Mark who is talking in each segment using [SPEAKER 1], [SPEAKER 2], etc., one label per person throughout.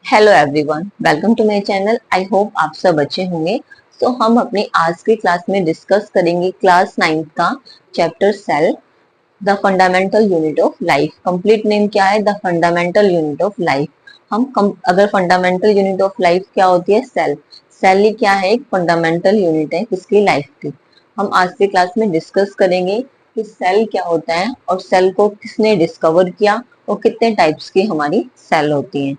[SPEAKER 1] Hello everyone, welcome to my channel. I hope आप सब अच्छे होंगे। तो हम अपनी आज की क्लास में डिस्कस करेंगे क्लास 9 का chapter cell, the fundamental unit of life. Complete name क्या है? The fundamental unit of life. अगर फंडामेंटल यूनिट ऑफ लाइफ क्या होती है? सेल। सेल ही क्या है? एक फंडामेंटल यूनिट है किसकी? लाइफ की। हम आज की क्लास में डिस्कस करेंगे कि सेल क्या होता है और सेल को किसने डिस्कवर किया और कितने टाइप्स की हमारी सेल होती है।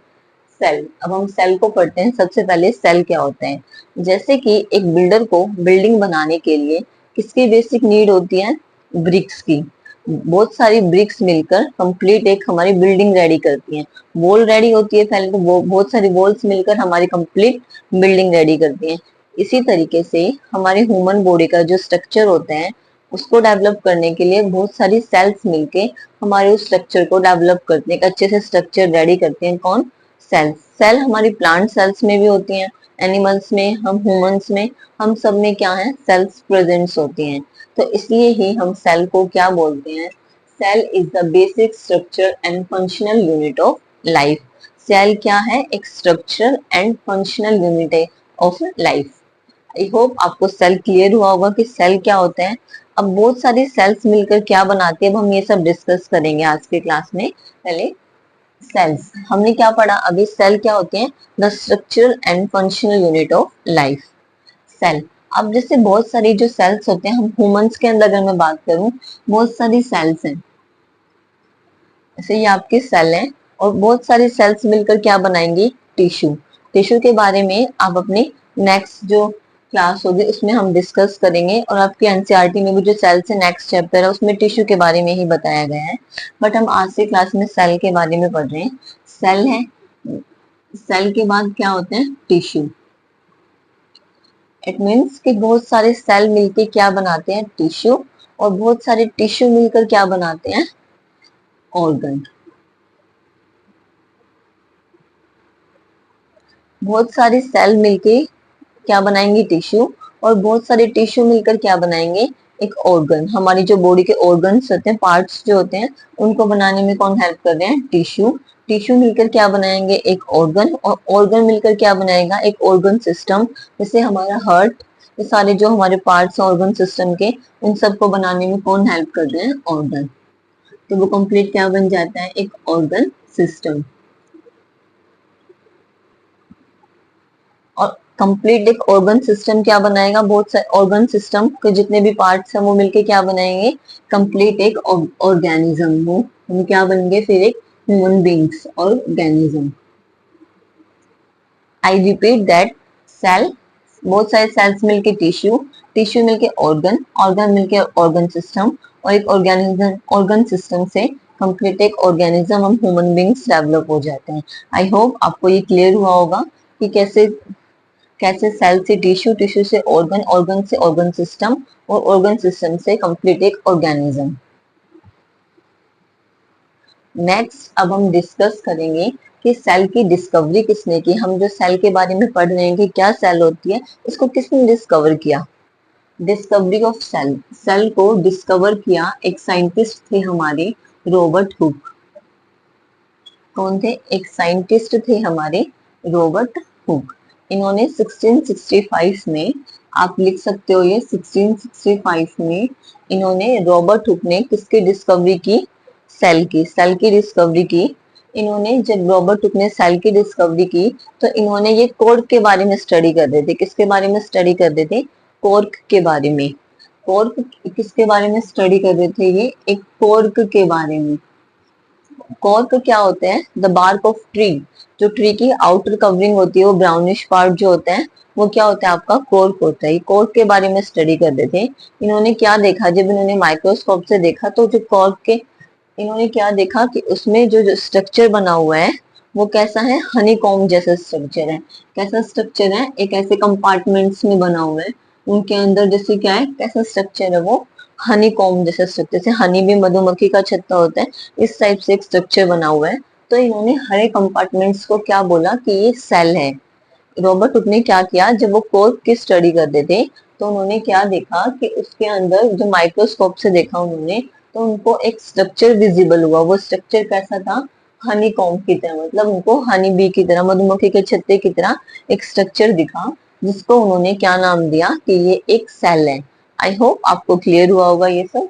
[SPEAKER 1] सेल। अब हम सेल को पढ़ते हैं। सबसे पहले सेल क्या होते हैं? जैसे कि एक बिल्डर को बिल्डिंग बनाने के लिए किसकी बेसिक नीड होती है? ब्रिक्स की। बहुत सारी ब्रिक्स मिलकर कंप्लीट एक हमारी बिल्डिंग रेडी करती हैं। वॉल रेडी होती है पहले, तो बहुत सारी वॉल्स मिलकर हमारी कंप्लीट बिल्डिंग रेडी करती हैं। इसी तरीके से हमारे ह्यूमन बॉडी का जो स्ट्रक्चर होता है उसको डेवलप करने के लिए बहुत सारी सेल्स मिलके हमारे उस स्ट्रक्चर को डेवलप करते हैं, एक अच्छे से स्ट्रक्चर रेडी करते हैं। कौन? सेल्स। सेल हमारी प्लांट सेल्स में भी होती हैं, एनिमल्स में, हम ह्यूमंस में, हम सब में क्या है? सेल्स प्रेजेंट्स होती हैं। तो इसलिए ही हम सेल को क्या बोलते हैं? Cell is the basic structure and functional unit of life. Cell क्या है? एक स्ट्रक्चर एंड फंक्शनल यूनिट है ऑफ लाइफ। आई होप आपको सेल क्लियर हुआ होगा कि सेल क्या होता है। अब बहुत सारी सेल्स मिलकर क्या बनाती है, अब हम ये सब डिस्कस करेंगे आज के क्लास में। पहले सेल्स हमने क्या पढ़ा अभी? सेल क्या होते हैं? The structural and functional unit of life. Cell. अब जैसे बहुत सारी जो सेल्स होते हैं, हम ह्यूमंस के अंदर अगर मैं बात करूं, बहुत सारी सेल्स हैं। जैसे ये आपकी सेल है और बहुत सारी सेल्स मिलकर क्या बनाएंगी? टिश्यू। टिश्यू के बारे में आप अपनी नेक्स्ट जो क्लास होगी उसमें हम डिस्कस करेंगे, और आपकी एनसीईआरटी में भी जो सेल्स है नेक्स्ट चैप्टर है उसमें टिश्यू के बारे में ही बताया गया है। बट हम आज से क्लास में सेल के बारे में पढ़ रहे हैं। सेल है, सेल के बाद क्या होते हैं? टिश्यू। इट मीन्स कि बहुत सारे सेल मिलके क्या बनाते हैं? टिश्यू। और बहुत सारे टिश्यू मिलकर क्या बनाते हैं? ऑर्गन। बहुत सारी सेल मिलके क्या बनाएंगे? टिश्यू। और बहुत सारे टिश्यू मिलकर क्या बनाएंगे? एक ऑर्गन। हमारी जो बॉडी के ऑर्गन्स होते हैं, पार्ट्स जो होते हैं, उनको बनाने में कौन हेल्प कर रहे हैं? टिश्यू। टिश्यू मिलकर क्या बनाएंगे? एक ऑर्गन। और ऑर्गन मिलकर क्या बनाएगा? एक ऑर्गन सिस्टम। जैसे हमारा हार्ट, ये सारे जो हमारे पार्ट्स हैं ऑर्गन सिस्टम के, उन सबको बनाने में कौन हेल्प कर रहे हैं? ऑर्गन। तो वो कंप्लीट क्या बन जाता है? एक ऑर्गन सिस्टम। और कंप्लीट एक ऑर्गन सिस्टम क्या बनाएगा? बहुत सारे ऑर्गन सिस्टम के जितने भी पार्ट्स हैं वो मिलके क्या बनाएंगे? कंप्लीट एक ऑर्गेनिज्म। वो हम क्या बनेंगे फिर? एक human beings, organism. I repeat that. Cell, बहुत सारे सेल्स मिलके टिश्यू, टिश्यू मिलके ऑर्गन, ऑर्गन मिलके ऑर्गन सिस्टम, और एक ऑर्गेनिज्म, ऑर्गन सिस्टम से कंप्लीट एक ऑर्गेनिज्म, हम ह्यूमन बींग्स डेवलप हो जाते हैं। आई होप आपको ये क्लियर हुआ होगा कि कैसे कैसे सेल से टिश्यू, टिश्यू से ऑर्गन, ऑर्गन से ऑर्गन सिस्टम, और ऑर्गन सिस्टम से कंप्लीट एक ऑर्गेनिज्म। नेक्स्ट अब हम डिस्कस करेंगे कि सेल की डिस्कवरी किसने की। हम जो सेल के बारे में पढ़ रहे हैं कि क्या सेल होती है, इसको किसने डिस्कवर किया? Discovery of cell. सेल को डिस्कवर किया एक साइंटिस्ट थे हमारे, रॉबर्ट हुक। कौन थे? एक साइंटिस्ट थे हमारे, रॉबर्ट हुक। इन्होंने 1665 में, आप लिख सकते हो ये 1665 में, इन्होंने, रॉबर्ट हुक ने किसकी डिस्कवरी की? सेल की। सेल की डिस्कवरी की इन्होंने। जब रॉबर्ट हुक ने सेल की डिस्कवरी की तो इन्होंने ये कॉर्क के बारे में स्टडी कर रहे थे। किसके बारे में स्टडी कर रहे थे? कॉर्क के बारे में। कॉर्क किसके बारे में स्टडी कर रहे थे? ये एक कॉर्क के बारे में। कॉर्क क्या होते हैं? The bark of tree. जो ट्री की आउटर कवरिंग होती है, वो ब्राउनिश पार्ट जो होता है, वो क्या होता है? आपका कॉर्क होता है। कॉर्क के बारे में स्टडी कर रहे थे। इन्होंने क्या देखा? जब इन्होंने माइक्रोस्कोप से देखा तो जो कॉर्क के, इन्होंने क्या देखा कि उसमें जो स्ट्रक्चर बना हुआ है वो कैसा है? हनी कॉम्ब जैसा स्ट्रक्चर है। कैसा स्ट्रक्चर है? एक ऐसे कंपार्टमेंट्स में बना हुआ है, उनके अंदर जैसे क्या है, कैसा स्ट्रक्चर है वो? हनी कॉम्ब जैसा स्ट्रक्चर। जैसे हनी भी मधुमक्खी का छत्ता होता है, इस टाइप से एक स्ट्रक्चर बना हुआ है। तो इन्होंने हर एक कंपार्टमेंट्स को क्या बोला कि ये सेल है। रॉबर्ट हुक ने क्या किया, जब वो कॉर्क की स्टडी करते थे तो उन्होंने क्या देखा कि उसके अंदर जो माइक्रोस्कोप से देखा उन्होंने, तो उनको एक स्ट्रक्चर विजिबल हुआ। वो स्ट्रक्चर कैसा था? हनी कॉम्ब की तरह, मतलब उनको हनी बी की तरह, मधुमक्खी के छत्ते की तरह एक स्ट्रक्चर दिखा, जिसको उन्होंने क्या नाम दिया कि ये एक सेल है। आई होप आपको क्लियर हुआ होगा ये सब।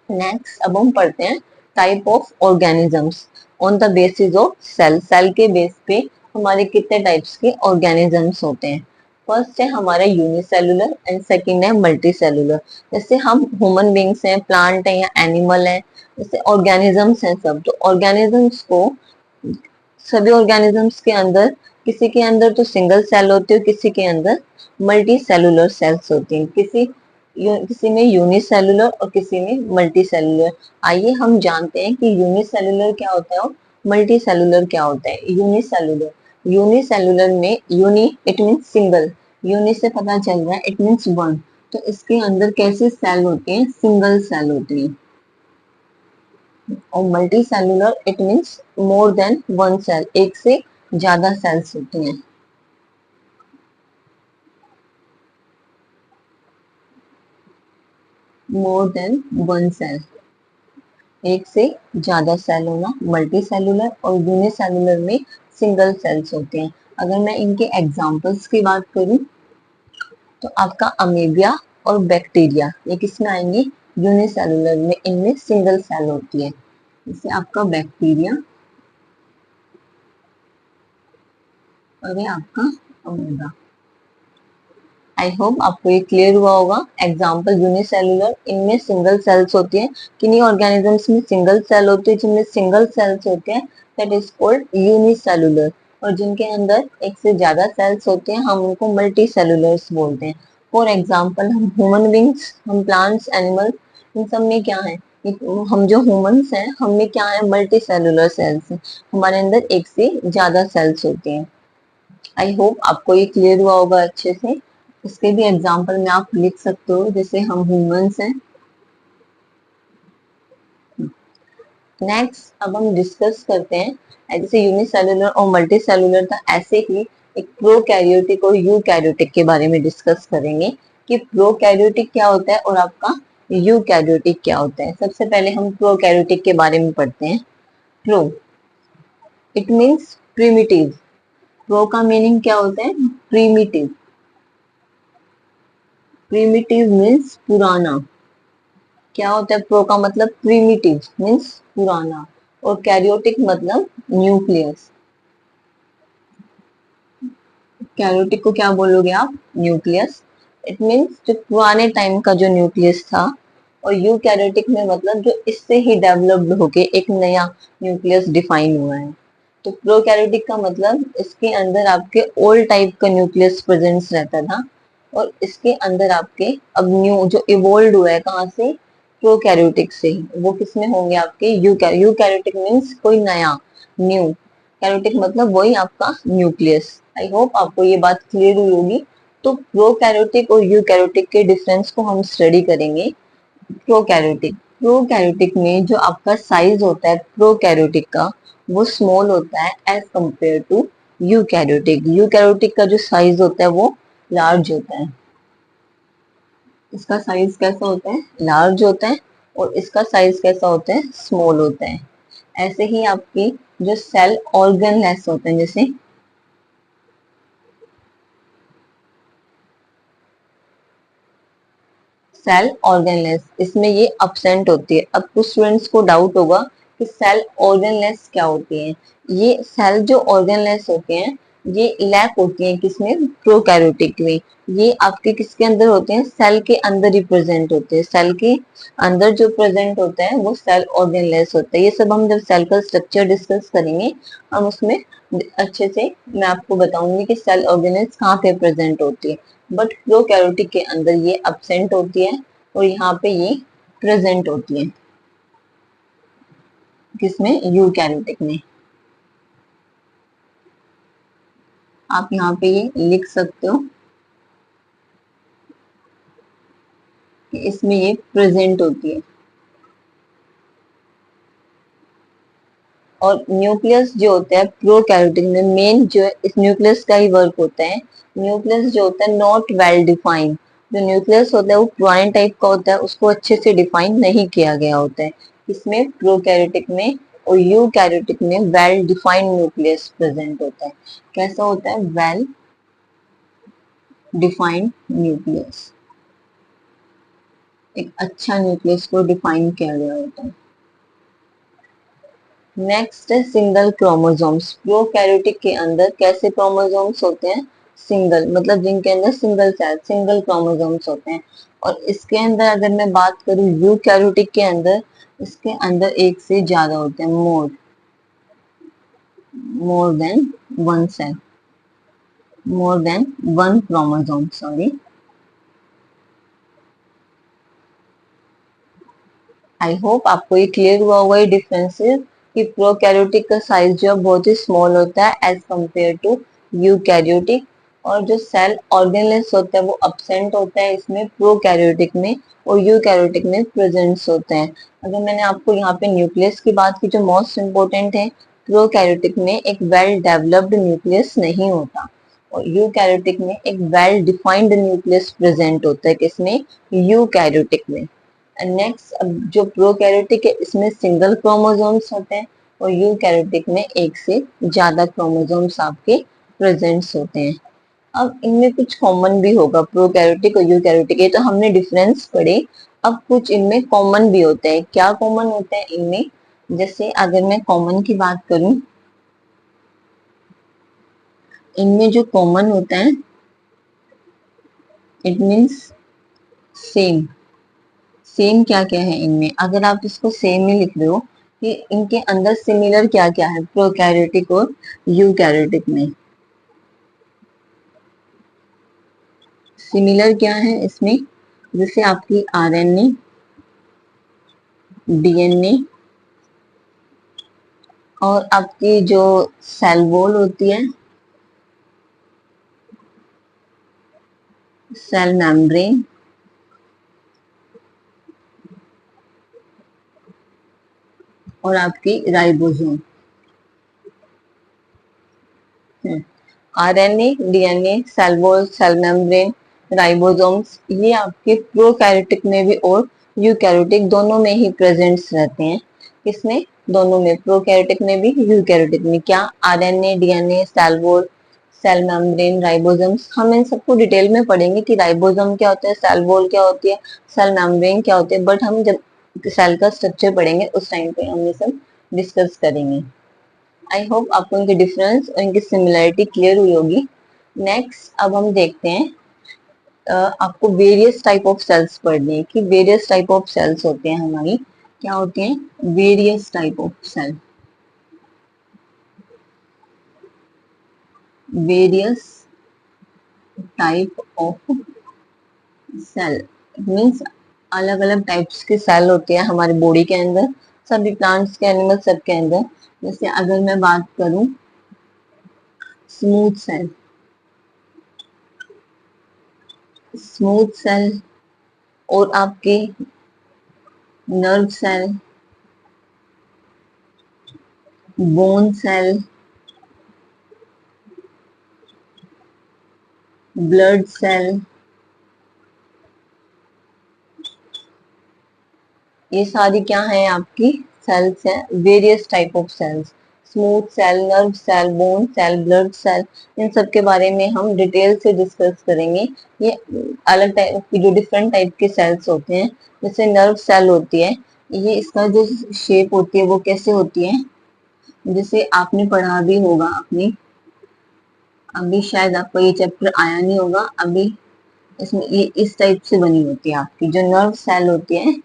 [SPEAKER 1] नेक्स्ट अब हम पढ़ते हैं type of organisms on the basis of cell. Cell के बेस पे हमारे कितने टाइप्स के ऑर्गेनिजम्स होते हैं। फर्स्ट है हमारा यूनिसेलुलर एंड सेकंड है मल्टी सेलुलर। जैसे हम ह्यूमन बींग्स हैं, प्लांट है या एनिमल है, जैसे ऑर्गेनिजम्स हैं सब, तो ऑर्गेनिजम्स को, सभी ऑर्गेनिजम्स के अंदर, किसी के अंदर तो सिंगल सेल होती है, किसी के अंदर मल्टी सेलुलर सेल्स होती हैं, किसी में यूनिसेलुलर और किसी में मल्टी सेलुलर। आइए हम जानते हैं कि यूनिसेलुलर क्या होता है और मल्टी सेलुलर क्या होता है। यूनिसेलुलर, यूनिसेलुलर में uni it means single, uni से पता चल रहा है इट मीन्स वन, तो इसके अंदर कैसे सेल होते हैं, सिंगल सेल होती है। और multicellular it means more than one cell, एक से ज्यादा सेल्स होती हैं। मोर देन वन सेल, एक से ज्यादा सेल होना मल्टी सेलुलर, और यूनिसेलुलर में सिंगल सेल्स होते हैं। अगर मैं इनके एग्जांपल्स की बात करूं तो आपका अमीबिया और बैक्टीरिया ये किसमें आएंगे, यूनिसेलुलर में, इनमें सिंगल सेल होती है। जैसे आपका बैक्टीरिया और ये आपका अमीबा। आई होप आपको ये क्लियर हुआ होगा। एग्जाम्पल यूनिसेलुलर, इनमें सिंगल सेल्स होती है। किन्हीं ऑर्गेनिजम्स में सिंगल सेल होती है, जिनमें सिंगल सेल्स होते हैं दैट इज कॉल्ड यूनिसेलुलर, और जिनके अंदर एक से ज्यादा सेल्स होते हैं हम उनको मल्टी सेलुलर्स बोलते हैं। फॉर एग्जाम्पल हम ह्यूमन बींग्स, हम प्लांट्स, एनिमल्स, इन सब में क्या है, हम जो ह्यूमंस हैं हमें क्या है, मल्टी सेलुलर सेल्स हैं, हमारे अंदर एक से ज्यादा सेल्स होते हैं। आई होप आपको ये क्लियर हुआ होगा अच्छे से। इसके भी एग्जाम्पल में आप लिख सकते हो, जैसे हम ह्यूमंस हैं। नेक्स्ट अब हम डिस्कस करते हैं, जैसे यूनिसेलुलर और मल्टी सेलुलर था, ऐसे ही एक प्रोकैरियोटिक और यूकैरियोटिक के बारे में डिस्कस करेंगे कि प्रोकैरियोटिक क्या होता है और आपका यूकैरियोटिक क्या होता है। सबसे पहले हम प्रोकैरियोटिक के बारे में पढ़ते हैं। Pro it means primitive. Pro का मीनिंग क्या होता है, प्रिमिटिव। प्रिमिटिव मीन्स पुराना। क्या होता है प्रो का मतलब, प्रिमिटिव मीन्स पुराना, और कैरियोटिक मतलब न्यूक्लियस। कैरियोटिक को क्या बोलोगे आप, न्यूक्लियस। इट मीन्स जो पुराने टाइम का जो न्यूक्लियस था, और यू कैरियोटिक में मतलब जो इससे ही डेवलप्ड होके एक नया न्यूक्लियस डिफाइन हुआ है। तो प्रोकैरियोटिक का मतलब इसके अंदर आपके ओल्ड टाइप का न्यूक्लियस प्रेजेंस रहता था, और इसके अंदर आपके अब न्यू जो इवोल्व हुआ है कहाँ से, प्रोकैरियोटिक से ही, वो किसमें होंगे आपके यूकैरियोटिक मीन्स कोई नया, न्यू। कैरियोटिक मतलब वही आपका न्यूक्लियस। आई होप आपको ये बात क्लियर हुई होगी। तो प्रोकैरियोटिक और यूकैरियोटिक के डिफरेंस को हम स्टडी करेंगे। प्रोकैरियोटिक, प्रोकैरियोटिक में जो आपका साइज होता है प्रोकैरियोटिक का, वो स्मॉल होता है as compare to eukaryotic. Eukaryotic का जो साइज होता है वो लार्ज होता है। इसका साइज कैसा होता है, लार्ज होता है, और इसका साइज कैसा होता है, स्मॉल होता है। ऐसे ही आपकी जो सेल ऑर्गनलेस होते हैं, जैसे सेल ऑर्गनलेस, इसमें ये अब्सेंट होती है। अब कुछ स्टूडेंट्स को डाउट होगा कि सेल ऑर्गनलेस क्या होती है। ये सेल जो ऑर्गनलेस होते हैं ये लैक होती है किसमें, प्रोकैरियोटिक में। ये आपके किसके अंदर होते हैं, सेल के अंदर ही प्रेजेंट होते हैं। सेल के अंदर जो प्रेजेंट होता है वो सेल ऑर्गनलेस होता है। ये सब हम जब सेल का स्ट्रक्चर डिस्कस करेंगे हम उसमें अच्छे से मैं आपको बताऊंगी कि सेल ऑर्गेनेल्स कहाँ पे प्रेजेंट होती है। बट प्रोकैरियोटिक के अंदर ये अब्सेंट होती है, और यहाँ पे ये प्रेजेंट होती है, किसमें, यूकैरियोटिक में। आप यहाँ पे ये लिख सकते हो कि इसमें ये प्रेजेंट होती है। और न्यूक्लियस जो होता है प्रोकैरियोटिक में, मेन जो है इस न्यूक्लियस का ही वर्क होता है। न्यूक्लियस जो होता है नॉट वेल डिफाइंड, जो न्यूक्लियस होता है वो पुराने टाइप का होता है, उसको अच्छे से डिफाइन नहीं किया गया होता है। इसमें प्रोकैरियोटिक में और यूकैरियोटिक में वेल डिफाइंड न्यूक्लियस प्रेजेंट होता है। कैसा होता है? वेल डिफाइंड न्यूक्लियस, एक अच्छा न्यूक्लियस को डिफाइन किया गया होता है। नेक्स्ट है सिंगल क्रोमोसोम्स। प्रोकैरियोटिक के अंदर कैसे क्रोमोसोम्स होते हैं? सिंगल, मतलब जिनके अंदर सिंगल सेल, सिंगल क्रोमोसोम्स होते हैं। और इसके अंदर अगर मैं बात करूं यूकैरियोटिक के अंदर, इसके अंदर एक से ज्यादा होते हैं, more than one cell, more than one chromosome, sorry. I hope आपको ये क्लियर हुआ होगा ये डिफरेंसेस, कि प्रोकैरियोटिक का साइज जो है बहुत ही स्मॉल होता है एज कंपेयर टू यूकैरियोटिक, और जो सेल ऑर्गेनलेस होता है वो अब्सेंट होता है इसमें प्रोकैरियोटिक में, और यूकैरियोटिक में प्रेजेंस होते हैं। अगर मैंने आपको यहाँ पे न्यूक्लियस की बात की जो मोस्ट इम्पोर्टेंट है, प्रोकैरियोटिक में एक वेल डेवलप्ड न्यूक्लियस नहीं होता, और यूकैरियोटिक में एक वेल डिफाइंड न्यूक्लियस प्रेजेंट होता है। किसमें? यूकैरियोटिक में। नेक्स्ट, अब जो प्रोकैरियोटिक है इसमें सिंगल क्रोमोसोम्स होते हैं, और यूकैरियोटिक में एक से ज्यादा क्रोमोसोम्स आपके प्रेजेंट्स होते हैं। अब इनमें कुछ कॉमन भी होगा, प्रोकैरियोटिक और यूकैरियोटिक, ये तो हमने डिफरेंस पढ़े। अब कुछ इनमें कॉमन भी होते हैं। क्या कॉमन होते हैं इनमें? जैसे अगर मैं कॉमन की बात करूं, इनमें जो कॉमन होता है इट मीन्स सेम। सेम क्या क्या है इनमें? अगर आप इसको सेम ही लिख रहे हो कि इनके अंदर सिमिलर क्या क्या है प्रोकैरियोटिक और यूकैरियोटिक में, सिमिलर क्या है इसमें? जैसे आपकी आरएनए, डीएनए, और आपकी जो सेल वॉल होती है, सेल मेम्ब्रेन, और आपकी ribosome. RNA, DNA, cell wall, cell membrane, ribosomes, ये आपके प्रोकैरियोटिक में भी और यूकैरियोटिक दोनों में ही प्रेजेंट्स रहते हैं। किसमें? दोनों में, प्रोकैरियोटिक में भी यूकैरियोटिक में। क्या? RNA, DNA, cell wall, cell membrane, ribosomes. हम इन सबको डिटेल में पढ़ेंगे कि राइबोसोम क्या होता है, सेल वॉल क्या होती है, सेल मेम्ब्रेन क्या होती है, बट हम जब सेल का स्ट्रक्चर पढ़ेंगे उस टाइम पे हम ये सब डिस्कस करेंगे। आई होप आपको इनके डिफरेंस और इनकी सिमिलरिटी क्लियर हुई होगी। नेक्स्ट, अब हम देखते हैं आपको वेरियस टाइप ऑफ सेल्स पढ़ने हैं, कि वेरियस टाइप ऑफ सेल्स होते हैं हमारी, क्या होते हैं? Various type of cell, various type of cell means अलग अलग टाइप्स के सेल होते हैं हमारी बॉडी के अंदर, सभी प्लांट्स के, एनिमल सब के अंदर। जैसे अगर मैं बात करूं स्मूथ सेल, स्मूथ सेल, और आपके nerve cell, bone cell, blood cell, ये सारी क्या है आपकी सेल्स हैं, various type of cells. Smooth cell, nerve cell, bone cell, blood cell, इन सब के बारे में हम डिटेल से डिस्कस करेंगे। ये अलग टाइप की जो डिफरेंट टाइप के सेल्स होते हैं। जैसे नर्व सेल होती है, ये इसका जो शेप होती है वो कैसे होती है, जैसे आपने पढ़ा भी होगा अपनी, अभी शायद आपको ये चैप्टर आया नहीं होगा अभी, इसमें ये इस टाइप से बनी होती है आपकी जो नर्व सेल होती है,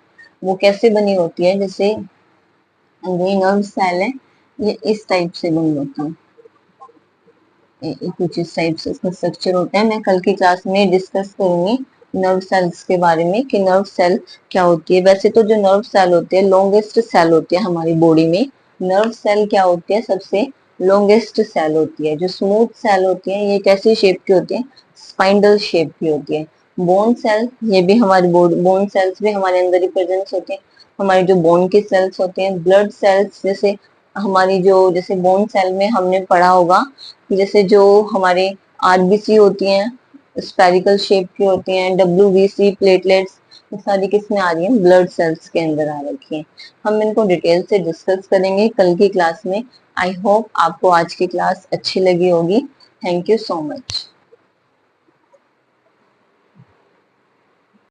[SPEAKER 1] वो कैसे बनी होती है? जैसे ये नर्व सेल है, ये इस टाइप से बनी होती है, कुछ इस टाइप से इसका स्ट्रक्चर होता है। मैं कल की क्लास में डिस्कस करूंगी नर्व सेल्स के बारे में कि नर्व सेल क्या होती है। वैसे तो जो नर्व सेल होती है लॉन्गेस्ट सेल होती है हमारी बॉडी में, नर्व सेल क्या होती है? सबसे लॉन्गेस्ट सेल होती है। जो स्मूथ सेल होती है ये कैसी शेप की होती है? स्पाइंडल शेप की होती है। बोन सेल, ये भी हमारी बोन सेल्स भी हमारे अंदर ही प्रेजेंस होते हैं, हमारी जो बोन के सेल्स होते हैं। ब्लड सेल्स, जैसे हमारी जो, जैसे बोन सेल में हमने पढ़ा होगा, जैसे जो हमारे आरबीसी होती हैं स्पेरिकल शेप की होती हैं, डब्ल्यूबीसी, प्लेटलेट्स, ये सारी किस में आ रही है, ब्लड सेल्स के अंदर आ रखी है। हम इनको डिटेल से डिस्कस करेंगे कल की क्लास में। आई होप आपको आज की क्लास अच्छी लगी होगी। Thank you so much.